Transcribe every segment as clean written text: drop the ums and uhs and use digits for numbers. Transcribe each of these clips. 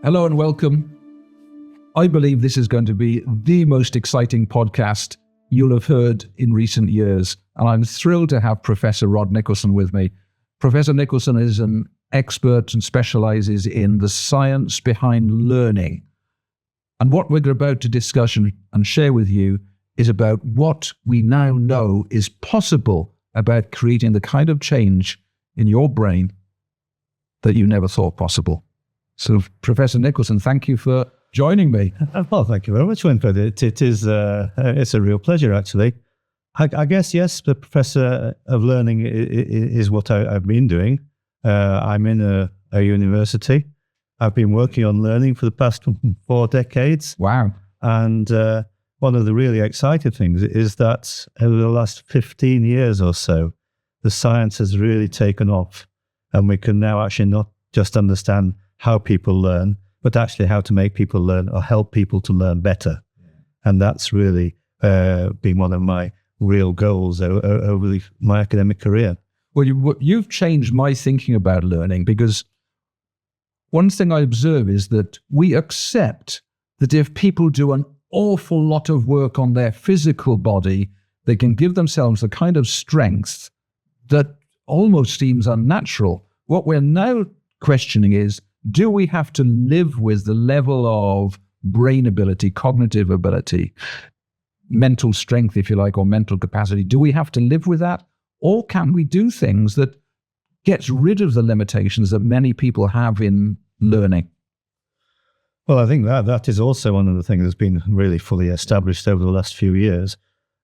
Hello and welcome. I believe this is going to be the most exciting podcast you'll have heard in recent years, and I'm thrilled to have Professor Rod Nicolson with me. Professor Nicolson is an expert and specializes in the science behind learning. And what we're about to discuss and share with you is about what we now know is possible about creating the kind of change in your brain that you never thought possible. So, Professor Nicolson, thank you for joining me. Well, thank you very much, Winfred. It's a real pleasure, actually. I guess, yes, the Professor of Learning is what I've been doing. I'm in a university. I've been working on learning for the past 4 decades. Wow. And one of the really exciting things is that over the last 15 years or so, the science has really taken off. And we can now actually not just understand how people learn, but actually how to make people learn or help people to learn better. And that's really been one of my real goals over my academic career. Well, you've changed my thinking about learning, because one thing I observe is that we accept that if people do an awful lot of work on their physical body, they can give themselves a kind of strength that almost seems unnatural. What we're now questioning is, do we have to live with the level of brain ability, cognitive ability, mental strength, if you like, or mental capacity? Do we have to live with that? Or can we do things that gets rid of the limitations that many people have in learning? Well, I think that is also one of the things that's been really fully established over the last few years.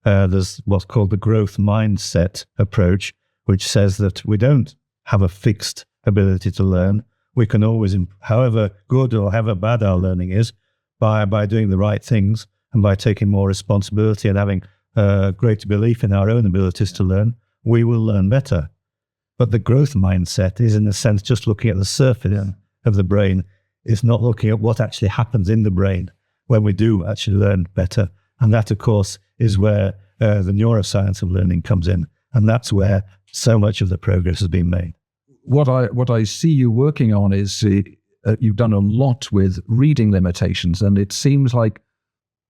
There's what's called the growth mindset approach, which says that we don't have a fixed ability to learn. We can always, however good or however bad our learning is, by doing the right things and by taking more responsibility and having greater belief in our own abilities to learn, we will learn better. But the growth mindset is, in a sense, just looking at the surface of the brain. It's not looking at what actually happens in the brain when we do actually learn better. And that, of course, is where the neuroscience of learning comes in. And that's where so much of the progress has been made. What I see you working on is you've done a lot with reading limitations, and it seems like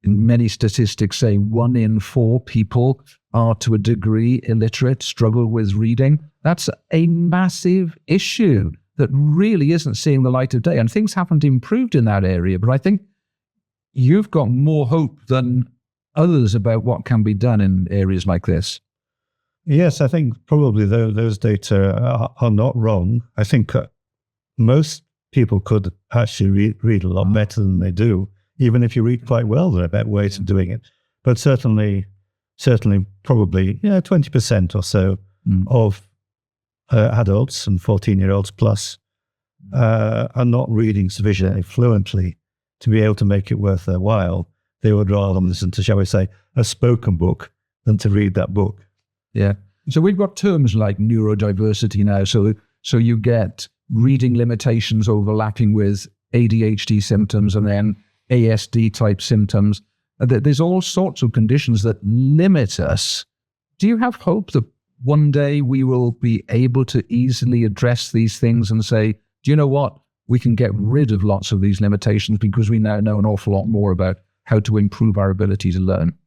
many statistics say 1 in 4 people are to a degree illiterate, struggle with reading. That's a massive issue that really isn't seeing the light of day, and things haven't improved in that area. But I think you've got more hope than others about what can be done in areas like this. Yes, I think probably those data are not wrong. I think most people could actually read a lot better than they do. Even if you read quite well, there are better ways of doing it. But certainly probably 20% or so of adults and 14-year-olds plus are not reading sufficiently fluently to be able to make it worth their while. They would rather listen to, shall we say, a spoken book than to read that book. Yeah. So we've got terms like neurodiversity now. So you get reading limitations overlapping with ADHD symptoms and then ASD type symptoms. There's all sorts of conditions that limit us. Do you have hope that one day we will be able to easily address these things and say, do you know what? We can get rid of lots of these limitations because we now know an awful lot more about how to improve our ability to learn.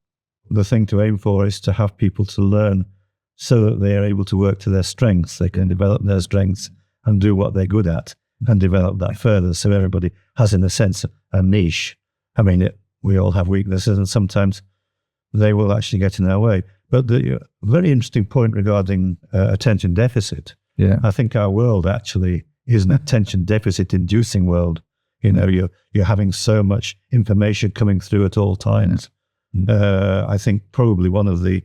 The thing to aim for is to have people to learn so that they are able to work to their strengths. They can develop their strengths and do what they're good at and develop that further. So everybody has, in a sense, a niche. I mean, we all have weaknesses, and sometimes they will actually get in our way. But the very interesting point regarding attention deficit, I think our world actually is an attention deficit inducing world. You know, you're having so much information coming through at all times. I think probably one of the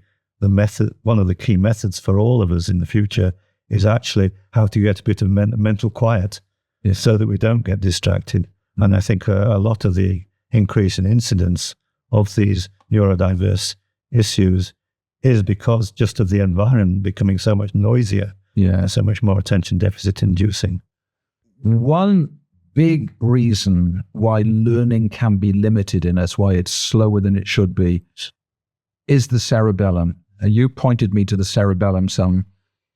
key methods for all of us in the future is actually how to get a bit of mental quiet so that we don't get distracted. And I think a lot of the increase in incidence of these neurodiverse issues is because just of the environment becoming so much noisier, so much more attention deficit inducing. One big reason why learning can be limited in us, why it's slower than it should be, is the cerebellum. You pointed me to the cerebellum some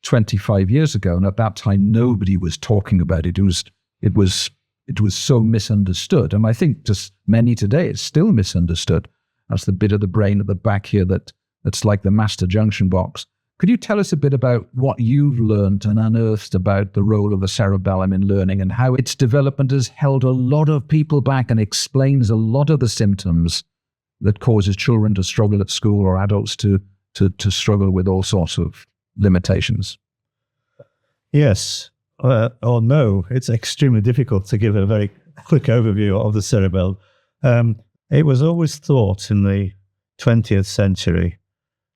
25 years ago, and at that time nobody was talking about it. It was it was so misunderstood. And I think just many today, it's still misunderstood. That's the bit of the brain at the back here that's like the master junction box. Could you tell us a bit about what you've learned and unearthed about the role of the cerebellum in learning and how its development has held a lot of people back and explains a lot of the symptoms that causes children to struggle at school or adults to struggle with all sorts of limitations? Yes, or no. It's extremely difficult to give a very quick overview of the cerebellum. It was always thought in the 20th century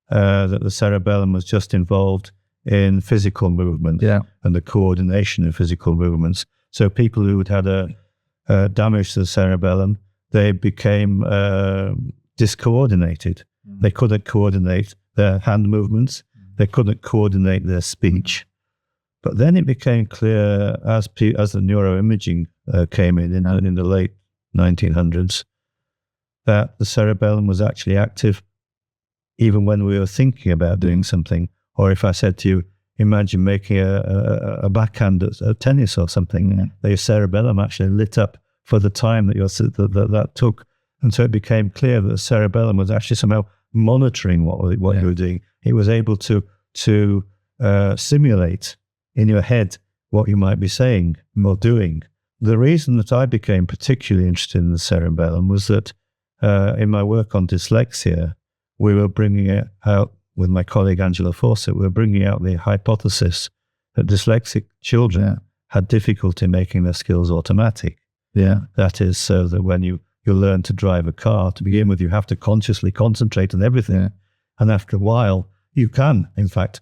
that the cerebellum was just involved in physical movement and the coordination of physical movements. So people who had a damage to the cerebellum, they became discoordinated. They couldn't coordinate their hand movements. They couldn't coordinate their speech. But then it became clear as the neuroimaging came in the late 1900s that the cerebellum was actually active even when we were thinking about doing something. Or if I said to you, imagine making a backhand at tennis or something, the cerebellum actually lit up for the time that that took. And so it became clear that the cerebellum was actually somehow monitoring what you were doing. It was able to simulate in your head what you might be saying or doing. The reason that I became particularly interested in the cerebellum was that in my work on dyslexia, we were bringing it out with my colleague Angela Fawcett. We were bringing out the hypothesis that dyslexic children had difficulty making their skills automatic. That is, so that when you learn to drive a car, to begin with, you have to consciously concentrate on everything. And after a while, you can, in fact,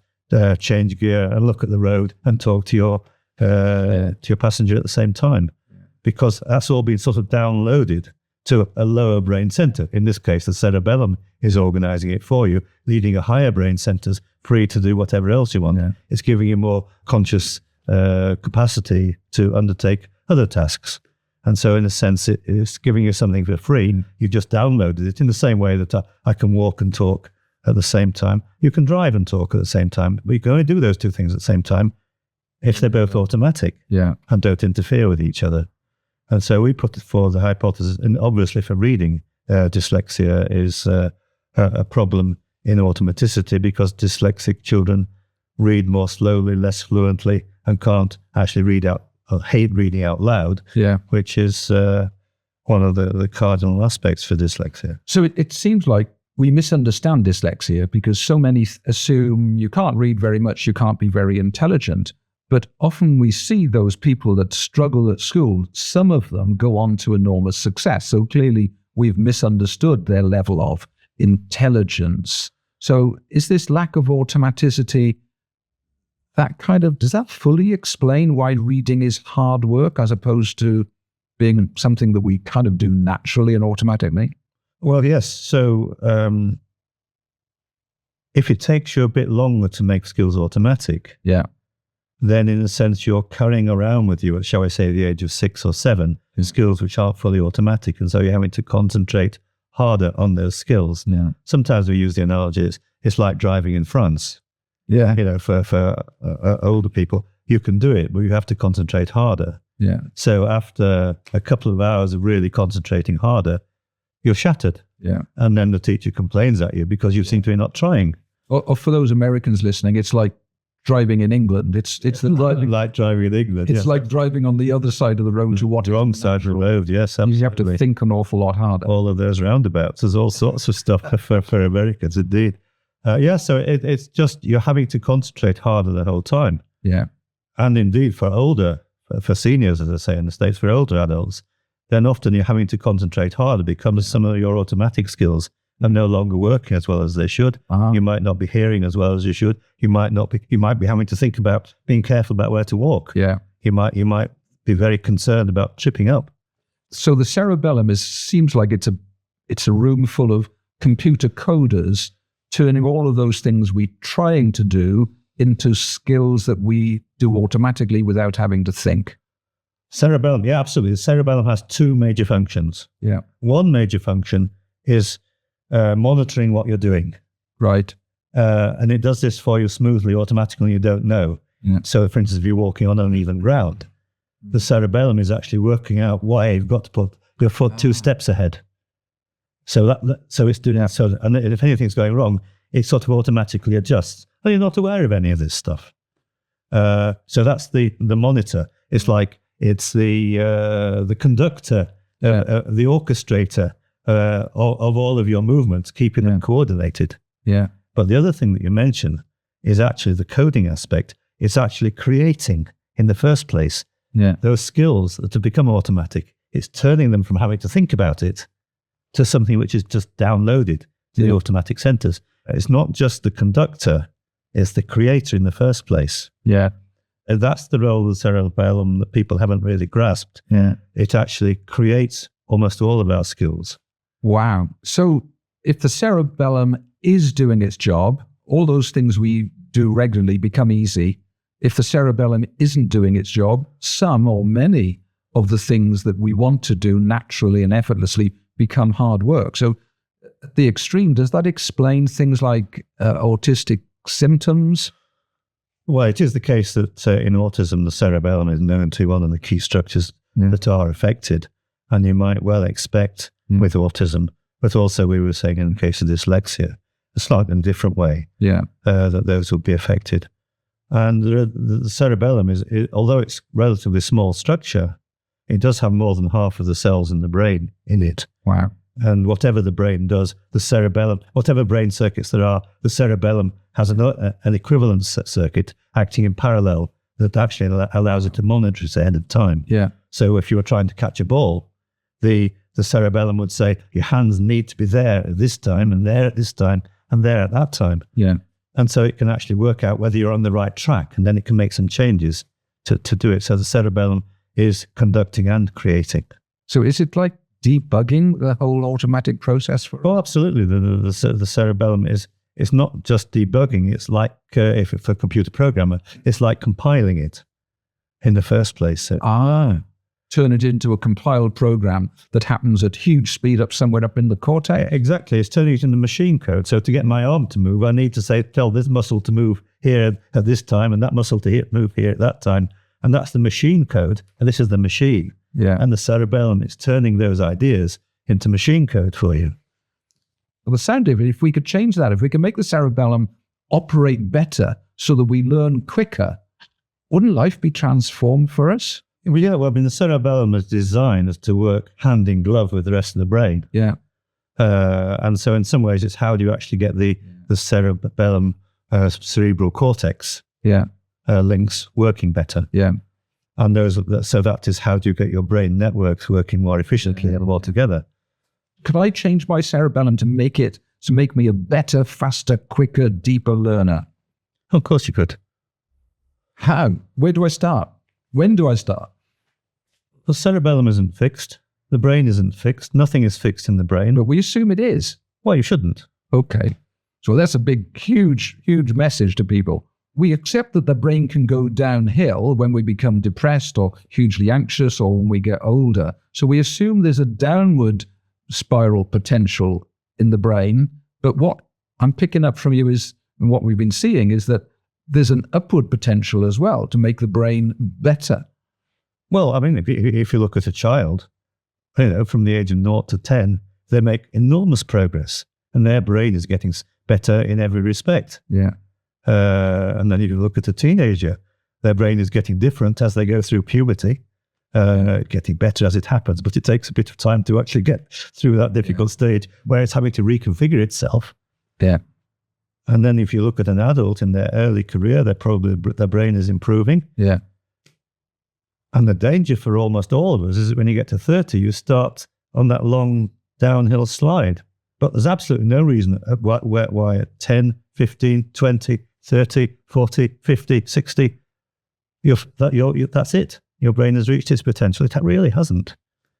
change gear and look at the road and talk to your passenger at the same time, because that's all been sort of downloaded to a lower brain center. In this case, the cerebellum is organizing it for you, leading a higher brain centers free to do whatever else you want. It's giving you more conscious capacity to undertake other tasks. And so in a sense, it's giving you something for free. You've just downloaded it in the same way that I can walk and talk at the same time. You can drive and talk at the same time, but you can only do those two things at the same time if they're both automatic and don't interfere with each other. And so we put forward the hypothesis, and obviously for reading, dyslexia is a problem in automaticity, because dyslexic children read more slowly, less fluently, and can't actually read out, or hate reading out loud, which is one of the cardinal aspects for dyslexia. So it seems like we misunderstand dyslexia because so many assume you can't read very much, you can't be very intelligent. But often we see those people that struggle at school, some of them go on to enormous success. So clearly we've misunderstood their level of intelligence. So is this lack of automaticity, does that fully explain why reading is hard work as opposed to being something that we kind of do naturally and automatically? Well, yes. So if it takes you a bit longer to make skills automatic, then in a sense you're carrying around with you at, shall I say, the age of 6 or 7, skills which aren't fully automatic. And so you're having to concentrate harder on those skills. Sometimes we use the analogy, it's like driving in France. For older people, you can do it, but you have to concentrate harder. So after a couple of hours of really concentrating harder, you're shattered. And then the teacher complains at you because you seem to be not trying. Or for those Americans listening, it's like driving in England. It's like driving in England. It's like driving on the other side of the road to what the wrong side of the road. Yes, absolutely. You have to think an awful lot harder. All of those roundabouts. There's all sorts of stuff for Americans, indeed. So it's just you're having to concentrate harder the whole time. And indeed, for seniors, as I say in the States, for older adults, then often you're having to concentrate harder because some of your automatic skills are no longer working as well as they should. You might not be hearing as well as you should. You might be having to think about being careful about where to walk. You might be very concerned about tripping up. So the cerebellum seems like it's a room full of computer coders turning all of those things we're trying to do into skills that we do automatically without having to think. Cerebellum, absolutely. The cerebellum has two major functions. One major function is monitoring what you're doing. Right. And it does this for you smoothly, automatically, you don't know. So, for instance, if you're walking on uneven ground, the cerebellum is actually working out why you've got to put your foot 2 steps ahead. So so it's doing that. So, and if anything's going wrong, it sort of automatically adjusts. And you're not aware of any of this stuff. So that's the monitor. It's like it's the conductor, the orchestrator of all of your movements, keeping them coordinated. Yeah. But the other thing that you mentioned is actually the coding aspect. It's actually creating in the first place those skills that have become automatic. It's turning them from having to think about it to something which is just downloaded to the automatic centers. It's not just the conductor, it's the creator in the first place. Yeah. And that's the role of the cerebellum that people haven't really grasped. Yeah. It actually creates almost all of our skills. Wow. So if the cerebellum is doing its job, all those things we do regularly become easy. If the cerebellum isn't doing its job, some or many of the things that we want to do naturally and effortlessly become hard work. So at the extreme, does that explain things like autistic symptoms? Well, it is the case that in autism, the cerebellum is known to be one of the key structures that are affected. And you might well expect with autism, but also we were saying in the case of dyslexia, a slightly different way that those would be affected. And the cerebellum is, although it's relatively small structure, it does have more than half of the cells in the brain in it. Wow. And whatever the brain does, the cerebellum, whatever brain circuits there are, the cerebellum has an equivalent circuit acting in parallel that actually allows it to monitor it ahead of time. Yeah. So if you were trying to catch a ball, the cerebellum would say, your hands need to be there at this time, and there at this time, and there at that time. Yeah. And so it can actually work out whether you're on the right track, and then it can make some changes to do it. So the cerebellum is conducting and creating. So is it like debugging the whole automatic process for? Well, absolutely. The cerebellum is not just debugging. It's like, if for a computer programmer, it's like compiling it in the first place. So, turn it into a compiled program that happens at huge speed up somewhere up in the cortex. Exactly. It's turning it into machine code. So to get my arm to move, I need to tell this muscle to move here at this time, and that muscle to move here at that time. And that's the machine code, and this is the machine. Yeah. And the cerebellum is turning those ideas into machine code for you. Well, the sound of it, if we could change that, if we can make the cerebellum operate better so that we learn quicker, wouldn't life be transformed for us? Well, yeah, well, I mean, the cerebellum is designed to work hand in glove with the rest of the brain. Yeah. And so in some ways, it's how do you actually get the cerebellum, cerebral cortex links working better. Yeah. And so that is how do you get your brain networks working more efficiently and more together. Could I change my cerebellum to make me a better, faster, quicker, deeper learner? Of course you could. How? Where do I start? When do I start? The cerebellum isn't fixed. The brain isn't fixed. Nothing is fixed in the brain. But we assume it is. Well, you shouldn't. Okay. So that's a big, huge, huge message to people. We accept that the brain can go downhill when we become depressed or hugely anxious or when we get older. So we assume there's a downward spiral potential in the brain. But what I'm picking up from you is, and what we've been seeing, is that there's an upward potential as well to make the brain better. Well, I mean, if you look at a child, from the age of 0 to 10, they make enormous progress and their brain is getting better in every respect. Yeah. And then if you look at a teenager, their brain is getting different as they go through puberty, getting better as it happens, but it takes a bit of time to actually get through that difficult stage where it's having to reconfigure itself. Yeah. And then if you look at an adult in their early career, their brain is improving. Yeah. And the danger for almost all of us is that when you get to 30, you start on that long downhill slide. But there's absolutely no reason why at 10, 15, 20, 30, 40, 50, 60, that's it. Your brain has reached its potential. It really hasn't.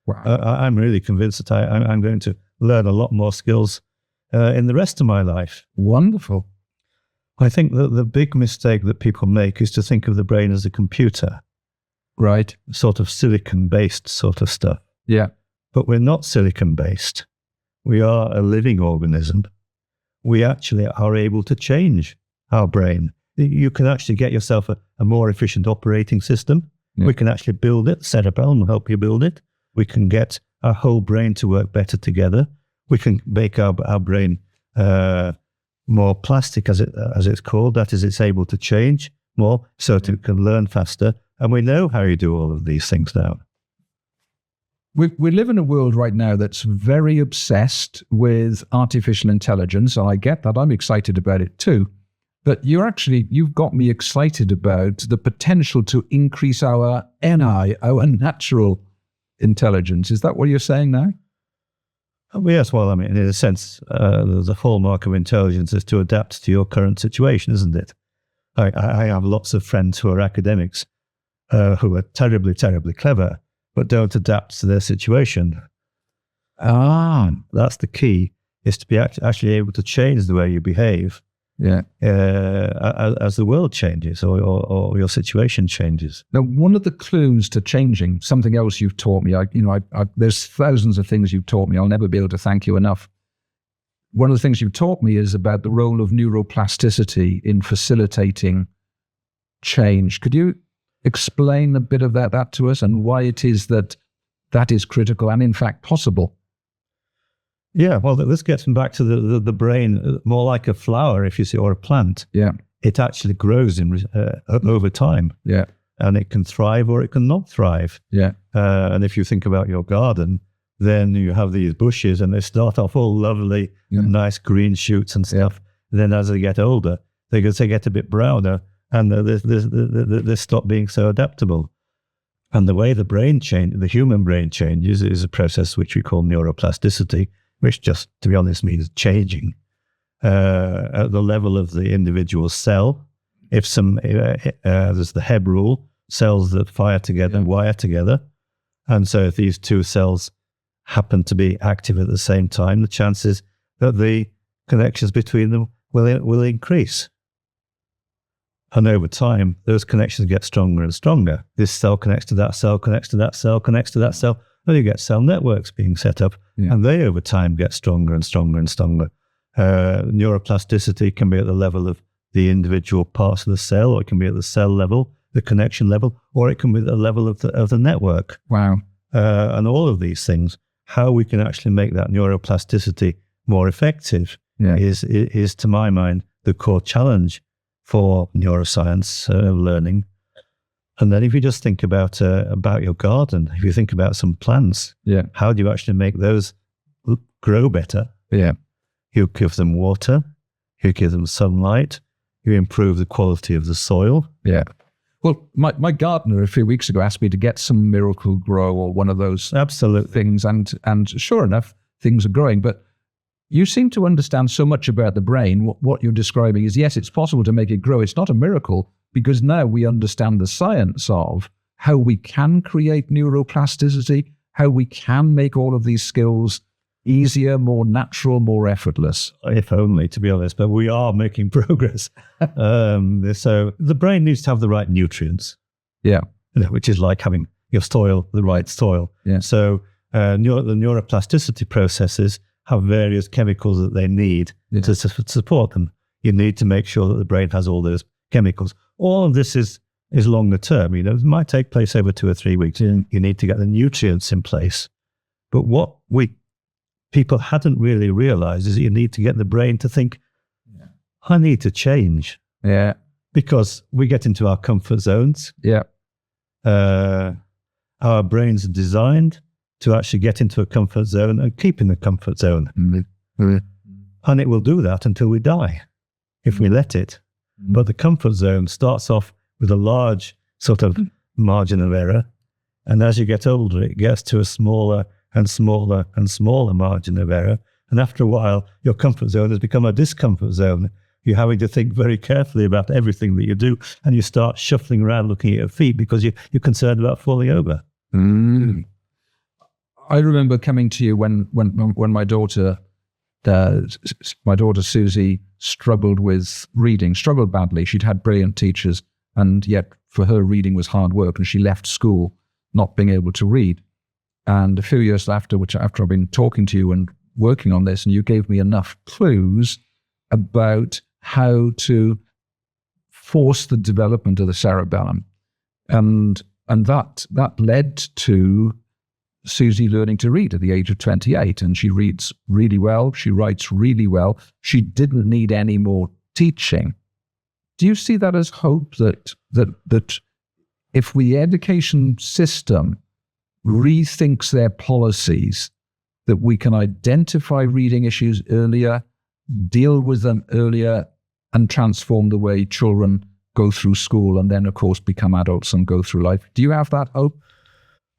Wow. I'm really convinced that I'm going to learn a lot more skills in the rest of my life. Wonderful. I think that the big mistake that people make is to think of the brain as a computer. Right. Sort of silicon-based sort of stuff. Yeah. But we're not silicon-based. We are a living organism. We actually are able to change our brain. You can actually get yourself a more efficient operating system. We can actually build it. Cerebellum will help you build it. We can get our whole brain to work better together. We can make our brain more plastic, as it's called. That is, it's able to change more so that it can learn faster. And we know how you do all of these things now. We live in a world right now that's very obsessed with artificial intelligence. And I get that. I'm excited about it too. But you've got me excited about the potential to increase our NI, our natural intelligence. Is that what you're saying now? Yes, well, I mean, in a sense, the hallmark of intelligence is to adapt to your current situation, isn't it? I have lots of friends who are academics who are terribly, terribly clever, but don't adapt to their situation. That's the key, is to be actually able to change the way you behave. Yeah. As the world changes or your situation changes. Now, one of the clues to changing, something else you've taught me, there's thousands of things you've taught me. I'll never be able to thank you enough. One of the things you've taught me is about the role of neuroplasticity in facilitating change. Could you explain a bit of that to us and why it is that is critical and in fact possible? Yeah, well, this gets back to the brain, more like a flower, if you see, or a plant. Yeah. It actually grows over time. Yeah. And it can thrive or it can not thrive. Yeah. And if you think about your garden, then you have these bushes and they start off all lovely, nice green shoots and stuff. Yeah. Then as they get older, they get a bit browner and they stop being so adaptable. And the way the human brain changes is a process which we call neuroplasticity, which just, to be honest, means changing at the level of the individual cell. If there's the Hebb rule, cells that fire together wire together. And so if these two cells happen to be active at the same time, the chances that the connections between them will increase. And over time, those connections get stronger and stronger. This cell connects to that cell, connects to that cell, connects to that cell. And you get cell networks being set up, and they over time get stronger and stronger and stronger. Neuroplasticity can be at the level of the individual parts of the cell, or it can be at the cell level, the connection level, or it can be at the level of the network. Wow. And all of these things, how we can actually make that neuroplasticity more effective is, to my mind, the core challenge for neuroscience learning. And then if you just think about your garden, if you think about some plants, how do you actually make those grow better? Yeah. You give them water, you give them sunlight, you improve the quality of the soil. Yeah. Well, my gardener a few weeks ago asked me to get some Miracle Grow or one of those things, and sure enough, things are growing. But you seem to understand so much about the brain. What you're describing is, yes, it's possible to make it grow. It's not a miracle, because now we understand the science of how we can create neuroplasticity, how we can make all of these skills easier, more natural, more effortless. If only, to be honest, but we are making progress. So the brain needs to have the right nutrients. Yeah. Which is like having your soil, the right soil. Yeah. So the neuroplasticity processes have various chemicals that they need to support them. You need to make sure that the brain has all those chemicals. All of this is longer term. It might take place over 2 or 3 weeks. You need to get the nutrients in place. But what people hadn't really realized is that you need to get the brain to think, I need to change. Yeah. Because we get into our comfort zones. Yeah. Our brains are designed to actually get into a comfort zone and keep in the comfort zone. Mm-hmm. And it will do that until we die, if we let it. Mm-hmm. But the comfort zone starts off with a large sort of margin of error. And as you get older, it gets to a smaller and smaller and smaller margin of error. And after a while, your comfort zone has become a discomfort zone. You're having to think very carefully about everything that you do, and you start shuffling around looking at your feet because you're concerned about falling over. Mm. I remember coming to you when my daughter Susie struggled with reading, struggled badly. She'd had brilliant teachers, and yet for her, reading was hard work, and she left school not being able to read. And a few years after I've been talking to you and working on this, and you gave me enough clues about how to force the development of the cerebellum. And And that led to Susie learning to read at the age of 28. And she reads really well. She writes really well. She didn't need any more teaching. Do you see that as hope that if the education system rethinks their policies, that we can identify reading issues earlier, deal with them earlier, and transform the way children go through school and then, of course, become adults and go through life? Do you have that hope?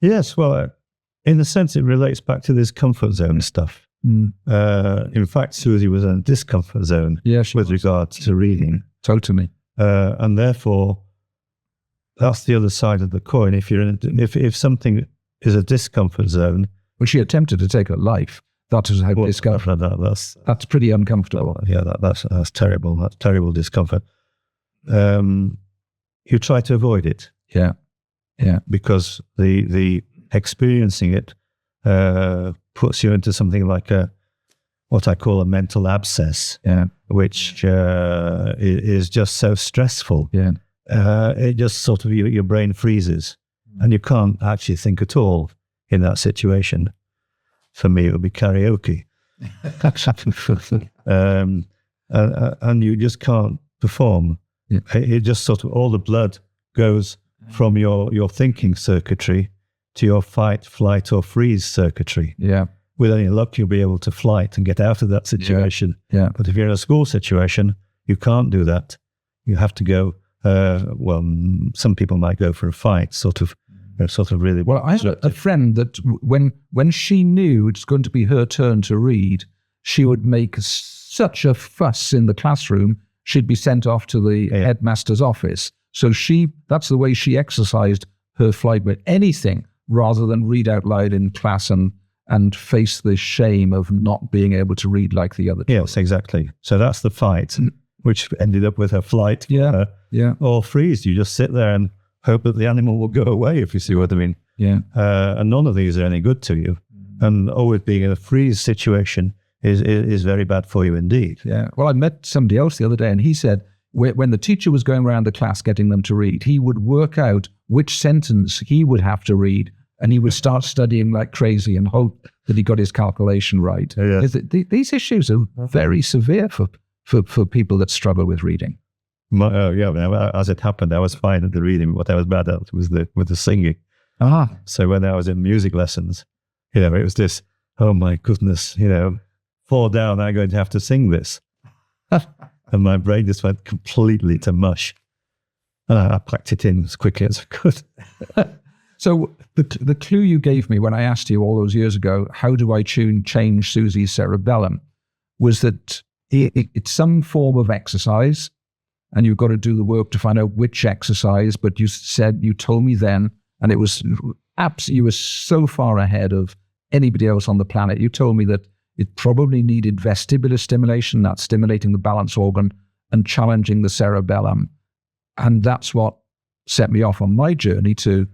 Yes, well, in a sense, it relates back to this comfort zone stuff. In fact, Susie was in a discomfort zone with regard to reading. Totally. And therefore, that's the other side of the coin. If you're if something is a discomfort zone, well, she attempted to take her life. That is how discomfort. That's pretty uncomfortable. That's terrible. That's terrible discomfort. You try to avoid it. Yeah. Because the experiencing it puts you into something like what I call a mental abscess. Yeah. Which is just so stressful. Yeah. It just sort of your brain freezes, and you can't actually think at all in that situation. For me, it would be karaoke. And you just can't perform. Yeah. It just sort of, all the blood goes from your thinking circuitry to your fight, flight, or freeze circuitry. Yeah. With any luck, you'll be able to flight and get out of that situation. Yeah. But if you're in a school situation, you can't do that. You have to go, some people might go for a fight, sort of really. Well, I had a friend that when she knew it's going to be her turn to read, she would make such a fuss in the classroom, she'd be sent off to the headmaster's office. So that's the way she exercised her flight with anything rather than read out loud in class and face the shame of not being able to read like the other children. Yes, exactly. So that's the fight, which ended up with her flight. Yeah. Or freeze. You just sit there and hope that the animal will go away, if you see what I mean. Yeah. And none of these are any good to you. And always being in a freeze situation is very bad for you indeed. Yeah. Well, I met somebody else the other day, and he said when the teacher was going around the class getting them to read, he would work out which sentence he would have to read, and he would start studying like crazy and hope that he got his calculation right. Yeah. These issues are very severe for people that struggle with reading. As it happened, I was fine at the reading. What I was bad at was the singing. So when I was in music lessons, it was this, oh my goodness, 4 down, I'm going to have to sing this. And my brain just went completely to mush. And I packed it in as quickly as I could. So the clue you gave me when I asked you all those years ago, how do I change Susie's cerebellum, was that it's some form of exercise, and you've got to do the work to find out which exercise. But you told me then, and it was absolutely, you were so far ahead of anybody else on the planet. You told me that it probably needed vestibular stimulation, that's stimulating the balance organ and challenging the cerebellum. And that's what set me off on my journey to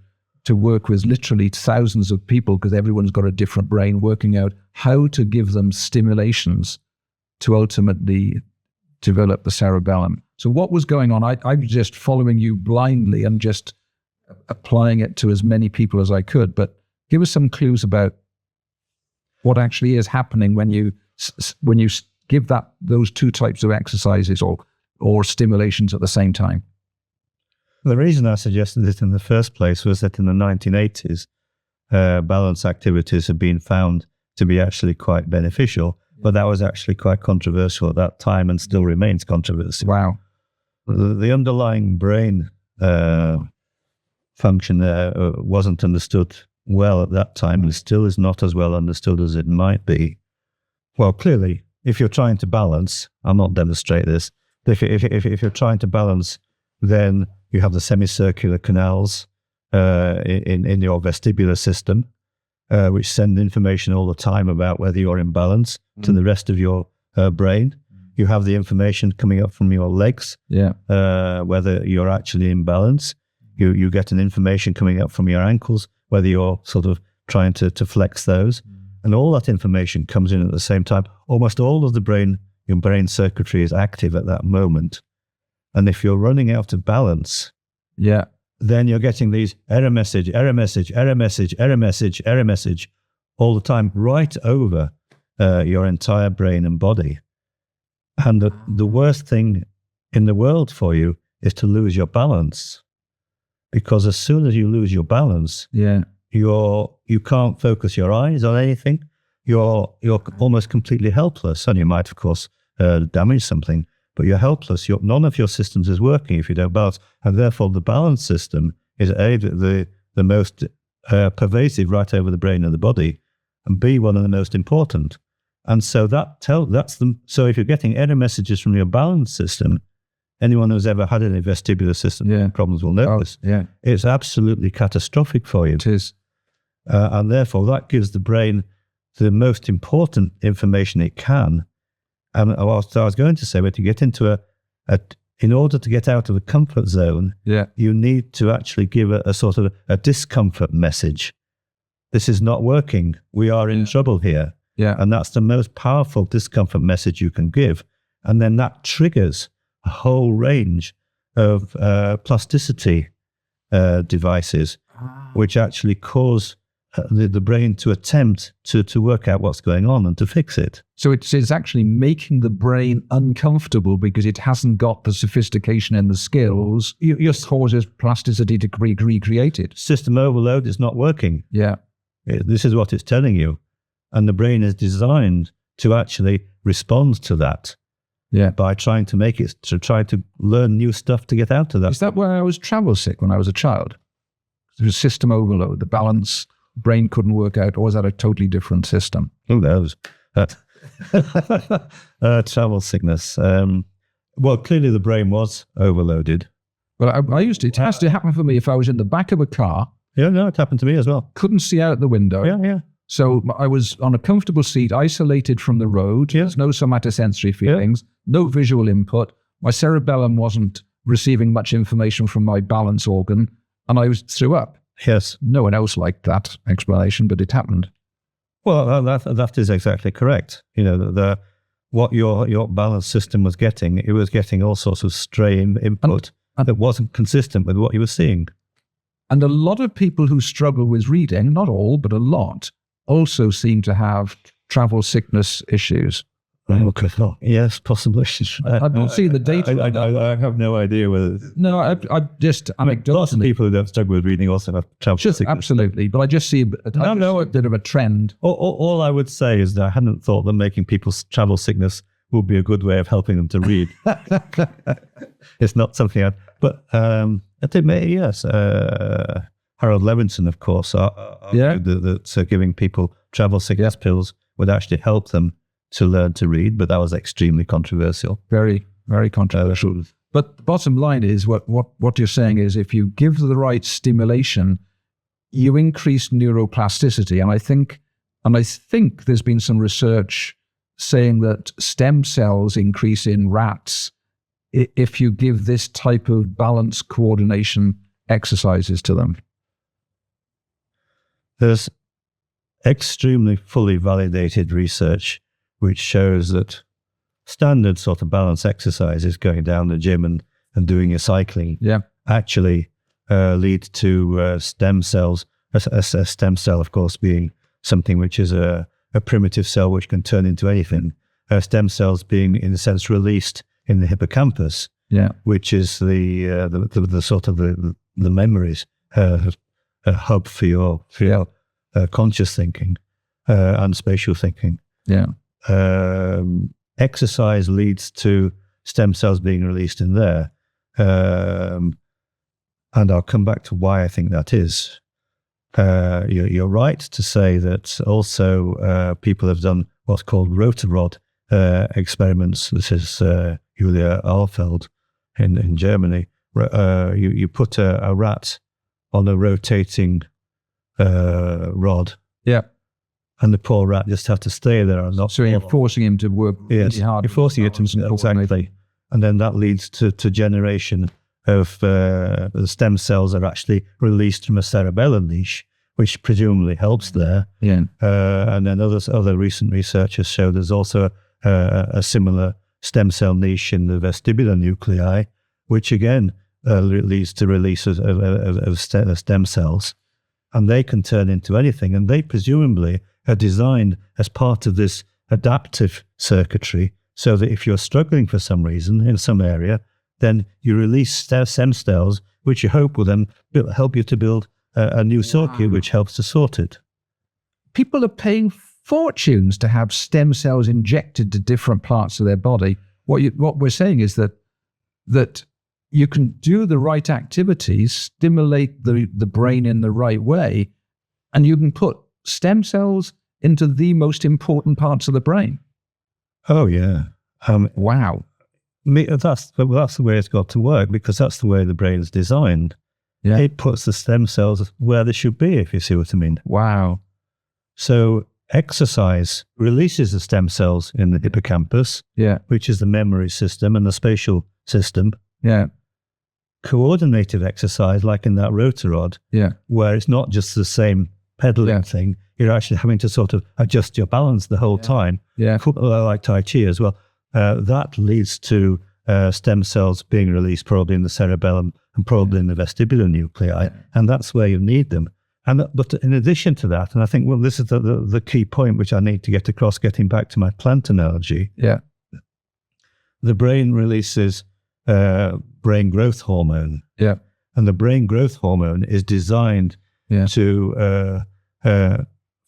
work with literally thousands of people, because everyone's got a different brain, working out how to give them stimulations to ultimately develop the cerebellum. So what was going on? I was just following you blindly and just applying it to as many people as I could. But give us some clues about what actually is happening when you give those two types of exercises or stimulations at the same time. The reason I suggested it in the first place was that in the 1980s, balance activities have been found to be actually quite beneficial, but that was actually quite controversial at that time and still remains controversial. Wow. The underlying brain function there wasn't understood well at that time, and still is not as well understood as it might be. Well, clearly, if you're trying to balance, I'll not demonstrate this, but if you're trying to balance, then you have the semicircular canals in your vestibular system, which send information all the time about whether you're in balance to the rest of your brain. You have the information coming up from your legs, whether you're actually in balance. You get an information coming up from your ankles, whether you're sort of trying to flex those. And all that information comes in at the same time. Almost all of your brain circuitry is active at that moment. And if you're running out of balance, then you're getting these error message, error message, error message, error message, error message all the time, right over your entire brain and body. And the worst thing in the world for you is to lose your balance. Because as soon as you lose your balance, you can't focus your eyes on anything. You're almost completely helpless. And you might, of course, damage something, but you're helpless. None of your systems is working if you don't balance. And therefore, the balance system is A, the most pervasive right over the brain and the body, and B, one of the most important. And so so if you're getting error messages from your balance system, anyone who's ever had any vestibular system problems will know this. It's absolutely catastrophic for you. It is. And therefore, that gives the brain the most important information it can. And what I was going to say, but to get into in order to get out of the comfort zone, you need to actually give a sort of a discomfort message. This is not working. We are in trouble here. And that's the most powerful discomfort message you can give. And then that triggers a whole range of plasticity devices, which actually cause the brain to attempt to work out what's going on and to fix it. So it's actually making the brain uncomfortable because it hasn't got the sophistication and the skills. It causes plasticity to recreate it. System overload is not working. This is what it's telling you. And the brain is designed to actually respond to that. By trying to learn new stuff to get out of that. Is that why I was travel sick when I was a child? There was system overload, the balance, brain couldn't work out, or was that a totally different system? Who knows? Travel sickness. Well, clearly the brain was overloaded. Well, it has to happen for me if I was in the back of a car. It happened to me as well. Couldn't see out the window. So I was on a comfortable seat, isolated from the road. There's no somatosensory feelings, no visual input. My cerebellum wasn't receiving much information from my balance organ, and I threw up. No one else liked that explanation, but it happened. Well, that is exactly correct. What your balance system was getting, it was getting all sorts of stray input that wasn't consistent with what you were seeing. And a lot of people who struggle with reading, not all, but a lot, also seem to have travel sickness issues. Yes, possibly. I don't see the data. I have no idea whether... No, I just anecdotally... Lots of people who don't struggle with reading also have travel sickness. Absolutely, but I just see a bit of a trend. All I would say is that I hadn't thought that making people's travel sickness would be a good way of helping them to read. It's not something But I think maybe, yes. Harold Levinson, of course, that giving people travel sickness pills would actually help them to learn to read, but that was extremely controversial. Very, very controversial. But the bottom line is what you're saying is if you give the right stimulation, you increase neuroplasticity. And I think there's been some research saying that stem cells increase in rats if you give this type of balance coordination exercises to them. There's extremely fully validated research which shows that standard sort of balance exercises, going down the gym and doing your cycling, actually lead to stem cells. A stem cell, of course, being something which is a primitive cell which can turn into anything. Stem cells being, in a sense, released in the hippocampus, which is the sort of the memories hub for your conscious thinking and spatial thinking. Exercise leads to stem cells being released in there. And I'll come back to why I think that is. You're right to say that also people have done what's called rotor rod experiments. This is Julia Alfeld in Germany. You put a rat on a rotating rod. And the poor rat just have to stay there and not. So you're forcing him to work really hard. You're forcing it to exactly, and then that leads to generation of the stem cells are actually released from a cerebellum niche, which presumably helps there. And then other recent research has showed there's also a similar stem cell niche in the vestibular nuclei, which again leads to release of stem cells, and they can turn into anything. And they presumably are designed as part of this adaptive circuitry, so that if you're struggling for some reason in some area, then you release stem cells, which you hope will then help you to build a new circuit, which helps to sort it. People are paying fortunes to have stem cells injected to different parts of their body. What we're saying is that you can do the right activities, stimulate the brain in the right way, and you can put stem cells into the most important parts of the brain. Oh, yeah. Wow. That's the way it's got to work, because that's the way the brain's designed. Yeah. It puts the stem cells where they should be, if you see what I mean. Wow. So exercise releases the stem cells in the hippocampus, which is the memory system and the spatial system. Yeah. Coordinated exercise, like in that rotor rod, where it's not just the same pedaling thing, you're actually having to sort of adjust your balance the whole time. Yeah. Like Tai Chi as well. That leads to stem cells being released probably in the cerebellum and probably in the vestibular nuclei, and that's where you need them. But in addition to that, and I think, well, this is the key point which I need to get across, getting back to my plant analogy. Yeah. The brain releases brain growth hormone. Yeah. And the brain growth hormone is designed to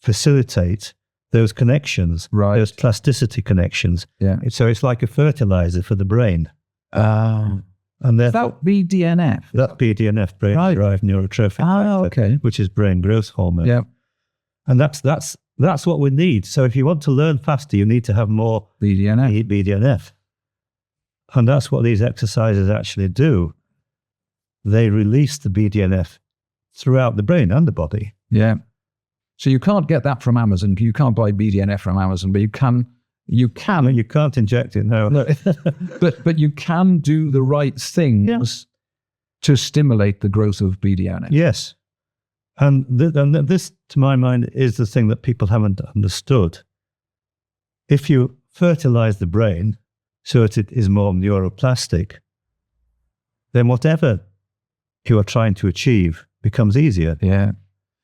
facilitate those connections, those plasticity connections. Yeah. So it's like a fertilizer for the brain. And is that BDNF? That's BDNF, brain-derived neurotrophic factor, which is brain growth hormone. Yeah. And that's what we need. So if you want to learn faster, you need to have more BDNF. And that's what these exercises actually do. They release the BDNF throughout the brain and the body. Yeah. So you can't get that from Amazon. You can't buy BDNF from Amazon, but you can. No, you can't inject it. No. but you can do the right things to stimulate the growth of BDNF. Yes. And this, to my mind, is the thing that people haven't understood. If you fertilize the brain so that it is more neuroplastic, then whatever you are trying to achieve becomes easier. Yeah.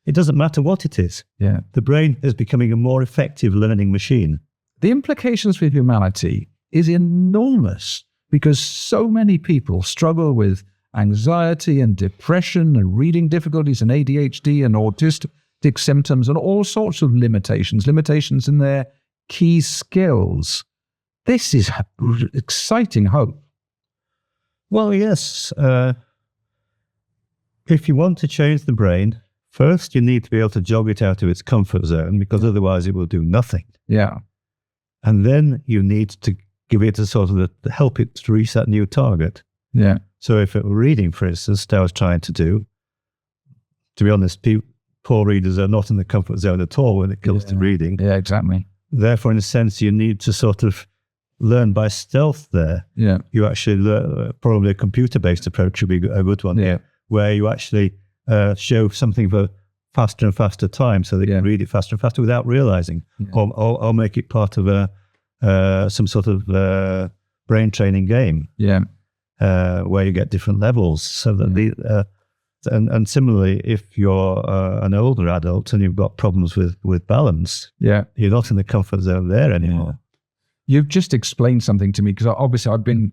It doesn't matter what it is. Yeah. The brain is becoming a more effective learning machine. The implications for humanity is enormous, because so many people struggle with anxiety and depression and reading difficulties and ADHD and autistic symptoms and all sorts of limitations in their key skills. This is exciting hope. Well, yes. If you want to change the brain, first you need to be able to jog it out of its comfort zone, because otherwise it will do nothing. Yeah. And then you need to give it a sort of help it to reach that new target. Yeah. So if it were reading, for instance, that I was trying to do, to be honest, poor readers are not in the comfort zone at all when it comes to reading. Yeah, exactly. Therefore, in a sense, you need to sort of learn by stealth there. Yeah. You actually learn, probably a computer-based approach would be a good one. Yeah. Where you actually show something for faster and faster time, so they can read it faster and faster without realizing, or make it part of some sort of brain training game. Yeah. Where you get different levels, so that and similarly, if you're an older adult and you've got problems with balance, you're not in the comfort zone there anymore. Yeah. You've just explained something to me, because obviously I've been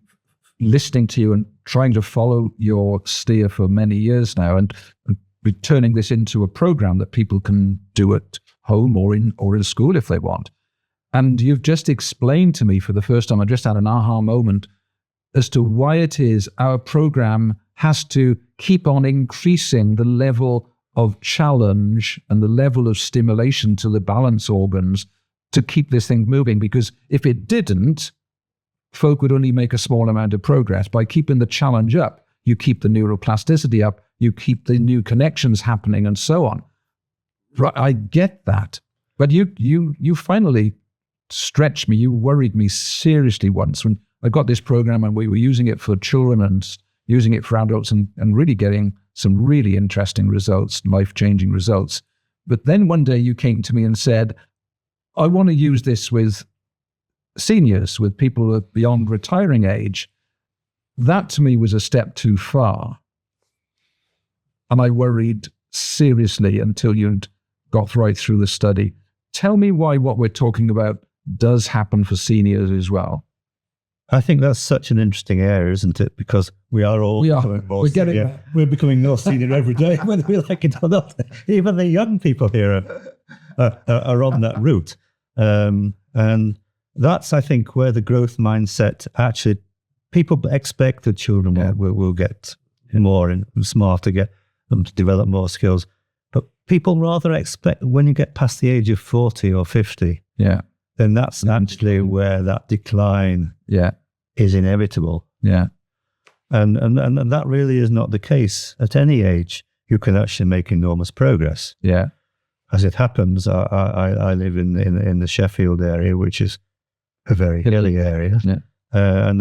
listening to you and trying to follow your steer for many years now, and we're turning this into a program that people can do at home or in school if they want. And you've just explained to me for the first time, I just had an aha moment as to why it is our program has to keep on increasing the level of challenge and the level of stimulation to the balance organs to keep this thing moving. Because if it didn't, folk would only make a small amount of progress. By keeping the challenge up, you keep the neuroplasticity up, you keep the new connections happening, and so on. Right, I get that. But you finally stretched me. You worried me seriously once when I got this program and we were using it for children and using it for adults and really getting some really interesting results, life-changing results. But then one day you came to me and said, I want to use this with seniors, with people beyond retiring age. that to me was a step too far. And I worried seriously until you'd got right through the study. Tell me why what we're talking about does happen for seniors as well. I think that's such an interesting area, isn't it? Because we are all becoming more senior. We're becoming more senior every day, whether we like it or not. Even the young people here are on that route. And that's, I think, where the growth mindset actually, people expect that children will get more and smarter, get them to develop more skills. But people rather expect when you get past the age of 40 or 50, then that's actually where that decline is inevitable. And that really is not the case. At any age, you can actually make enormous progress. As it happens, I live in the Sheffield area, which is a very hilly area. And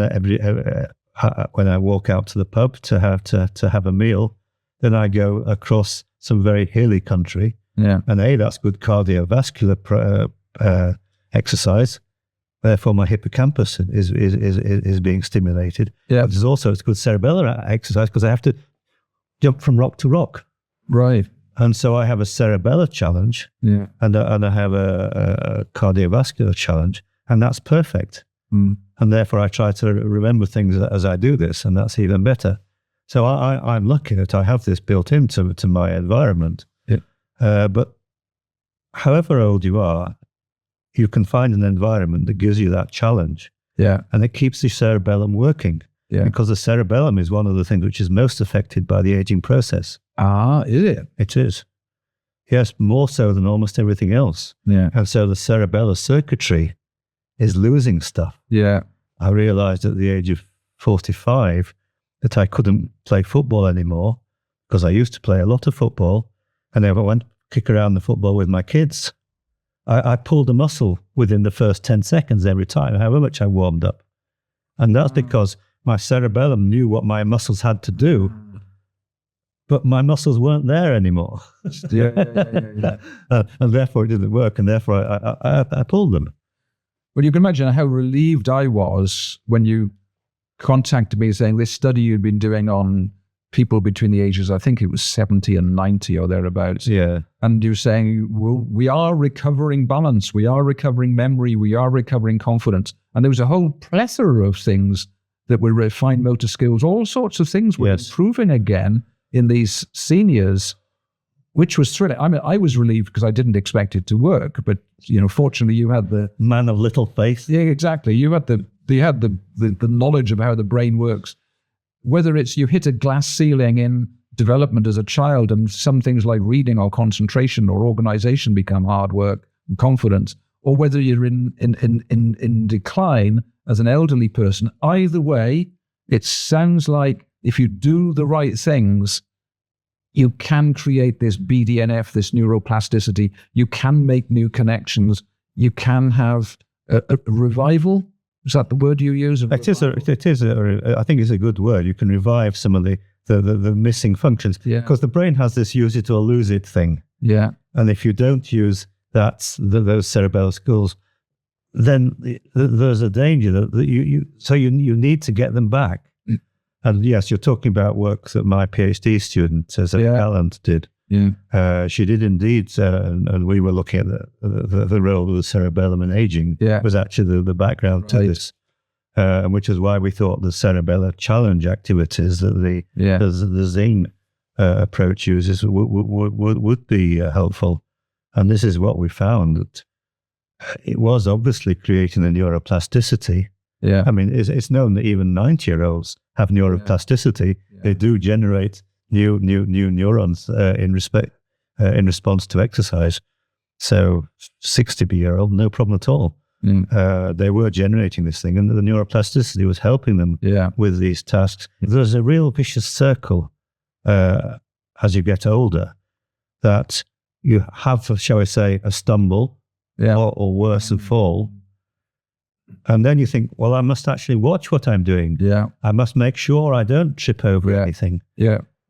when I walk out to the pub to have a meal, then I go across some very hilly country. And that's good cardiovascular exercise. Therefore, my hippocampus is being stimulated. But there's also it's good cerebellar exercise because I have to jump from rock to rock. Right. And so I have a cerebellar challenge, and I have a cardiovascular challenge, and that's perfect. And therefore, I try to remember things as I do this, and that's even better. So I'm lucky that I have this built into my environment. But however old you are, you can find an environment that gives you that challenge. And it keeps the cerebellum working. Because the cerebellum is one of the things which is most affected by the aging process. Is it? It is. Yes, more so than almost everything else. And so the cerebellar circuitry is losing stuff. I realized at the age of 45 that I couldn't play football anymore because I used to play a lot of football, and if I went to kick around the football with my kids, I pulled a muscle within the first 10 seconds every time, however much I warmed up. And that's because my cerebellum knew what my muscles had to do, but my muscles weren't there anymore. And therefore it didn't work, and therefore I pulled them. Well, you can imagine how relieved I was when you contacted me saying this study you'd been doing on people between the ages, I think it was 70 and 90 or thereabouts. And you're saying, well, we are recovering balance, we are recovering memory, we are recovering confidence. And there was a whole plethora of things that were refined motor skills, all sorts of things were improving again in these seniors, which was thrilling. I mean, I was relieved because I didn't expect it to work, but fortunately you had the man of little faith. Exactly. You had the knowledge of how the brain works. Whether it's you hit a glass ceiling in development as a child and some things like reading or concentration or organization become hard work and confidence, or whether you're in decline as an elderly person, either way, it sounds like if you do the right things, you can create this BDNF, this neuroplasticity. You can make new connections. You can have a revival. Is that the word you use? I think it's a good word. You can revive some of the missing functions. Because the brain has this use it or lose it thing. And if you don't use those cerebellar skills, then there's a danger that you need to get them back. And yes, you're talking about work that my PhD student, Zing Performance, did. She did indeed, and we were looking at the role of the cerebellum in aging. Was actually the background to this, which is why we thought the cerebellar challenge activities that the Zing approach uses would be helpful. And this is what we found, that it was obviously creating the neuroplasticity. I mean, it's known that even 90-year-olds have neuroplasticity. They do generate new neurons in response to exercise. So 60-year-old, no problem at all. They were generating this thing, and the neuroplasticity was helping them with these tasks. There's a real vicious circle as you get older, that you have, shall we say, a stumble or worse, a fall. And then you think, well, I must actually watch what I'm doing. I must make sure I don't trip over anything.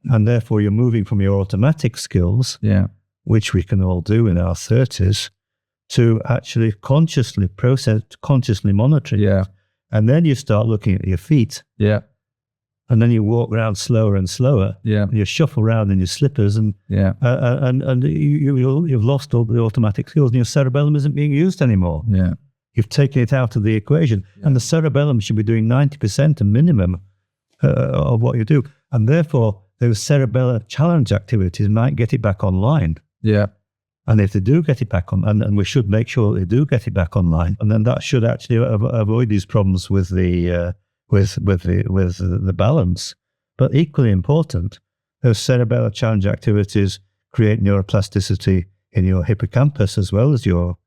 And therefore you're moving from your automatic skills, which we can all do in our 30s, to actually consciously monitoring. And then you start looking at your feet. and then you walk around slower and slower. Yeah. And you shuffle around in your slippers, and Yeah. You've lost all the automatic skills, and your cerebellum isn't being used anymore. Yeah. You've taken it out of the equation, and the cerebellum should be doing 90% a minimum of what you do, and therefore those cerebellar challenge activities might get it back online. Yeah. And if they do get it back on, and we should make sure they do get it back online, and then that should actually avoid these problems with the balance. But equally important, those cerebellar challenge activities create neuroplasticity in your hippocampus as well as your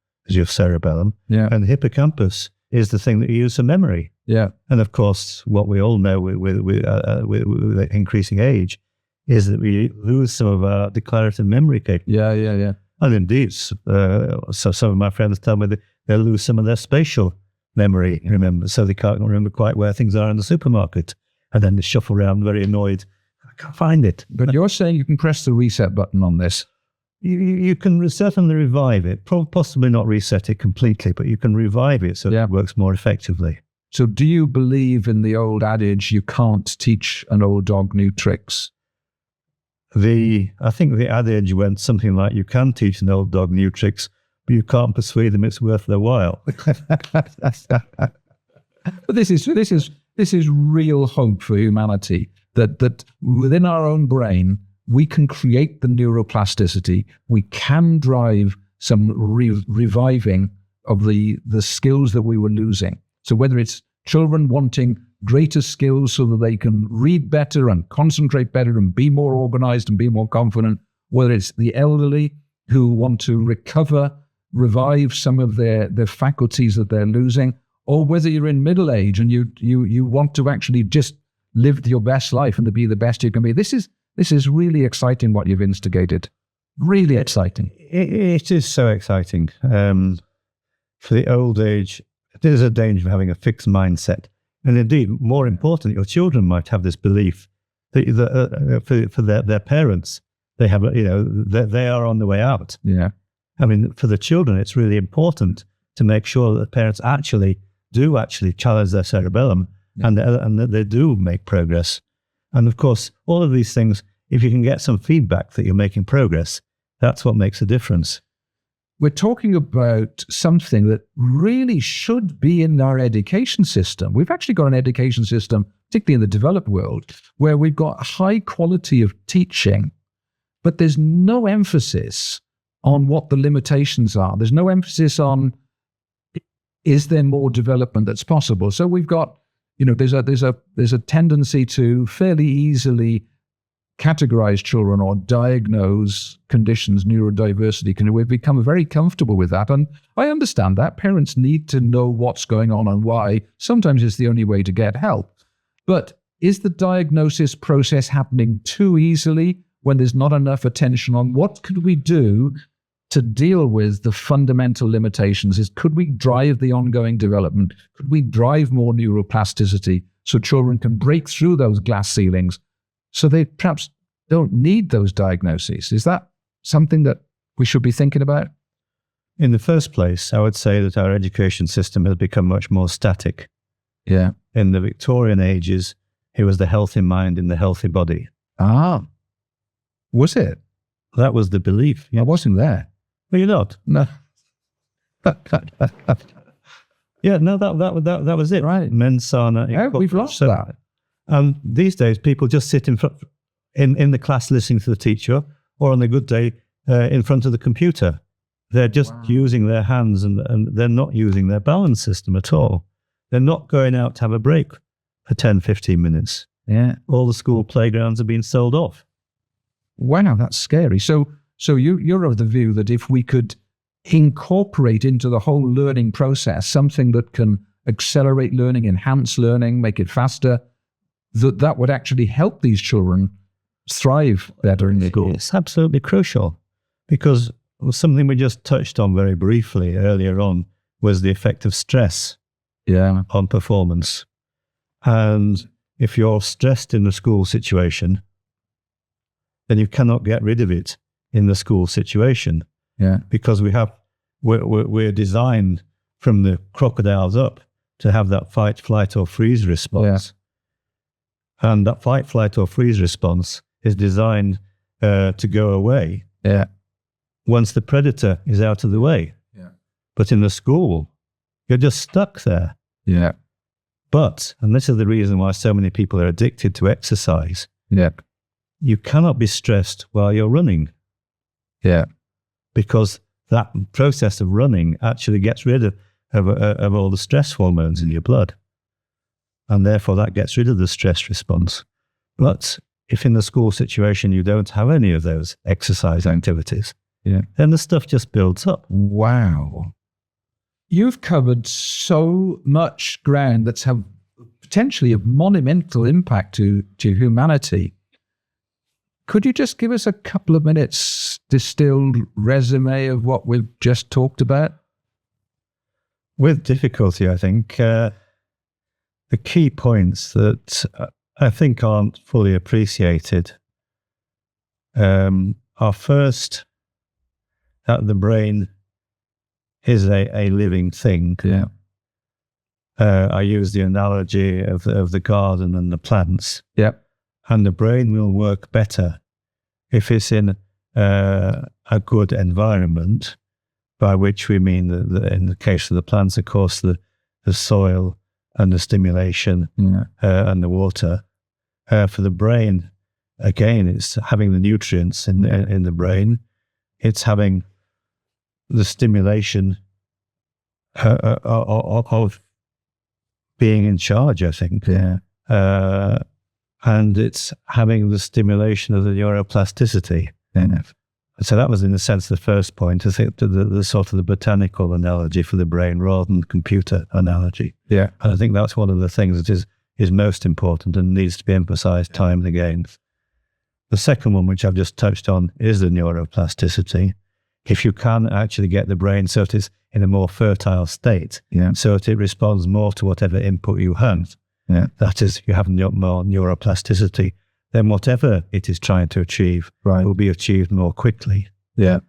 cerebellum. Yeah. And the hippocampus is the thing that you use for memory. Yeah. And of course, what we all know with increasing age is that we lose some of our declarative memory capability. Yeah. Yeah. Yeah. And indeed, so some of my friends tell me that they lose some of their spatial memory, so they can't remember quite where things are in the supermarket. And then they shuffle around very annoyed. I can't find it. But you're saying you can press the reset button on this. You can certainly revive it, possibly not reset it completely, but you can revive it so that it works more effectively. So do you believe in the old adage, you can't teach an old dog new tricks? I think the adage went something like, you can teach an old dog new tricks, but you can't persuade them it's worth their while. But this is real hope for humanity, that within our own brain, we can create the neuroplasticity. We can drive some reviving of the skills that we were losing. So whether it's children wanting greater skills so that they can read better and concentrate better and be more organized and be more confident, whether it's the elderly who want to revive some of their faculties that they're losing, or whether you're in middle age and you want to actually just live your best life and to be the best you can be. This is really exciting what you've instigated. Really exciting. It is so exciting. For the old age, there's a danger of having a fixed mindset. And indeed, more important, your children might have this belief that for their parents, they have, they are on the way out. Yeah. I mean, for the children, it's really important to make sure that the parents actually challenge their cerebellum and that they do make progress. And of course, all of these things, if you can get some feedback that you're making progress, that's what makes a difference. We're talking about something that really should be in our education system. We've actually got an education system, particularly in the developed world, where we've got a high quality of teaching, but there's no emphasis on what the limitations are. There's no emphasis on, is there more development that's possible? So we've got, there's a tendency to fairly easily categorize children or diagnose conditions, neurodiversity. We've become very comfortable with that. And I understand that. Parents need to know what's going on and why. Sometimes it's the only way to get help. But is the diagnosis process happening too easily when there's not enough attention on what could we do to deal with the fundamental limitations? Could we drive the ongoing development? Could we drive more neuroplasticity so children can break through those glass ceilings so they perhaps don't need those diagnoses? Is that something that we should be thinking about? In the first place, I would say that our education system has become much more static. Yeah. In the Victorian ages, it was the healthy mind in the healthy body. Ah, was it? That was the belief. I wasn't there. Well, you're not. No. Yeah, no, that was it. Right. Mens sana. Yeah, we've lost that. These days, people just sit in front in the class listening to the teacher, or on a good day, in front of the computer. They're just using their hands and they're not using their balance system at all. They're not going out to have a break for 10, 15 minutes. Yeah. All the school playgrounds are being sold off. Wow, that's scary. So you're of the view that if we could incorporate into the whole learning process something that can accelerate learning, enhance learning, make it faster, that would actually help these children thrive better in school. It's absolutely crucial, because something we just touched on very briefly earlier on was the effect of stress on performance. And if you're stressed in the school situation, then you cannot get rid of it in the school situation. Yeah. Because we're designed from the crocodiles up to have that fight, flight, or freeze response. And that fight, flight, or freeze response is designed to go away once the predator is out of the way. Yeah. But in the school, you're just stuck there. Yeah. But, and this is the reason why so many people are addicted to exercise, Yeah. you cannot be stressed while you're running. Yeah. Because that process of running actually gets rid of all the stress hormones in your blood. And therefore that gets rid of the stress response. But if in the school situation you don't have any of those exercise activities, then the stuff just builds up. Wow. You've covered so much ground that's have potentially a monumental impact to humanity. Could you just give us a couple of minutes distilled resume of what we've just talked about? With difficulty, I think. The key points that I think aren't fully appreciated are first, that the brain is a living thing. Yeah. I use the analogy of the garden and the plants. Yeah. And the brain will work better if it's in a good environment, by which we mean, in the case of the plants, of course, the soil and the stimulation and the water. For the brain, again, it's having the nutrients in the brain. It's having the stimulation of being in charge, I think. Yeah. And it's having the stimulation of the neuroplasticity. Yeah. So that was, in a sense, the first point. I think the sort of the botanical analogy for the brain rather than the computer analogy. Yeah. And I think that's one of the things that is most important and needs to be emphasized time and again. The second one, which I've just touched on, is the neuroplasticity. If you can actually get the brain so it is in a more fertile state, so that it responds more to whatever input you have, that is, you have more neuroplasticity, then whatever it is trying to achieve will be achieved more quickly. Yeah.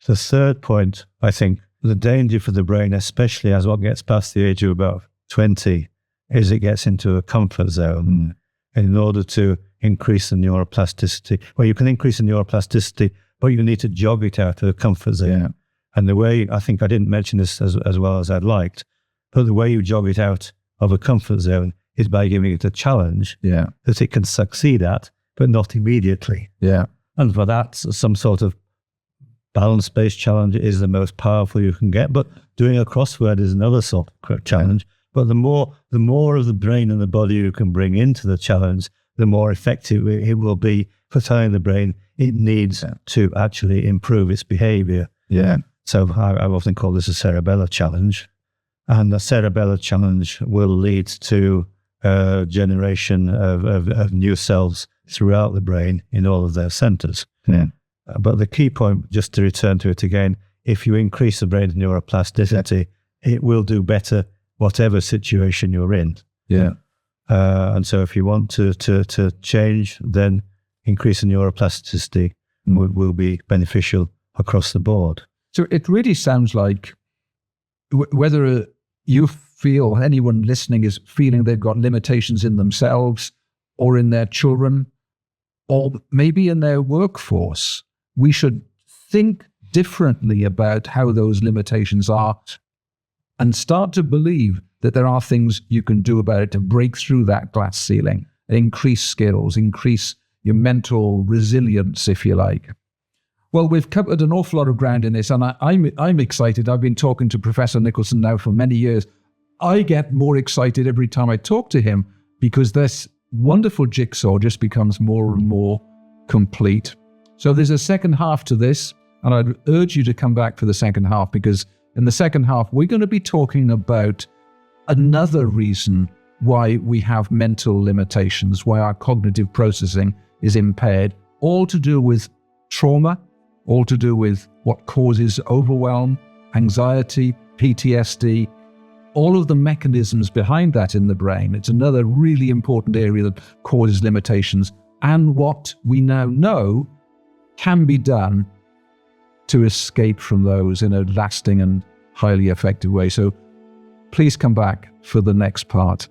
The third point, I think, the danger for the brain, especially as one gets past the age of about 20, is it gets into a comfort zone. And in order to increase the neuroplasticity, well, you can increase the neuroplasticity, but you need to jog it out of the comfort zone. Yeah. And the way, I think I didn't mention this as well as I'd liked, but the way you jog it out of a comfort zone is by giving it a challenge that it can succeed at, but not immediately. Yeah. And for that, some sort of balance-based challenge is the most powerful you can get, but doing a crossword is another sort of challenge. But the more of the brain and the body you can bring into the challenge, the more effective it will be for telling the brain it needs to actually improve its behavior. Yeah. So I often call this a cerebellar challenge. And the cerebellar challenge will lead to generation of new cells throughout the brain in all of their centers. Yeah. But the key point, just to return to it again, if you increase the brain's neuroplasticity, it will do better whatever situation you're in. Yeah. And so if you want to change, then increasing neuroplasticity will be beneficial across the board. So it really sounds like whether you feel, anyone listening is feeling they've got limitations in themselves or in their children or maybe in their workforce, we should think differently about how those limitations are and start to believe that there are things you can do about it to break through that glass ceiling, increase skills, increase your mental resilience, if you like. Well, we've covered an awful lot of ground in this, and I'm excited. I've been talking to Professor Nicolson now for many years. I get more excited every time I talk to him because this wonderful jigsaw just becomes more and more complete. So there's a second half to this, and I'd urge you to come back for the second half, because in the second half, we're going to be talking about another reason why we have mental limitations, why our cognitive processing is impaired, all to do with trauma, all to do with what causes overwhelm, anxiety, PTSD, all of the mechanisms behind that in the brain. It's another really important area that causes limitations, and what we now know can be done to escape from those in a lasting and highly effective way. So please come back for the next part.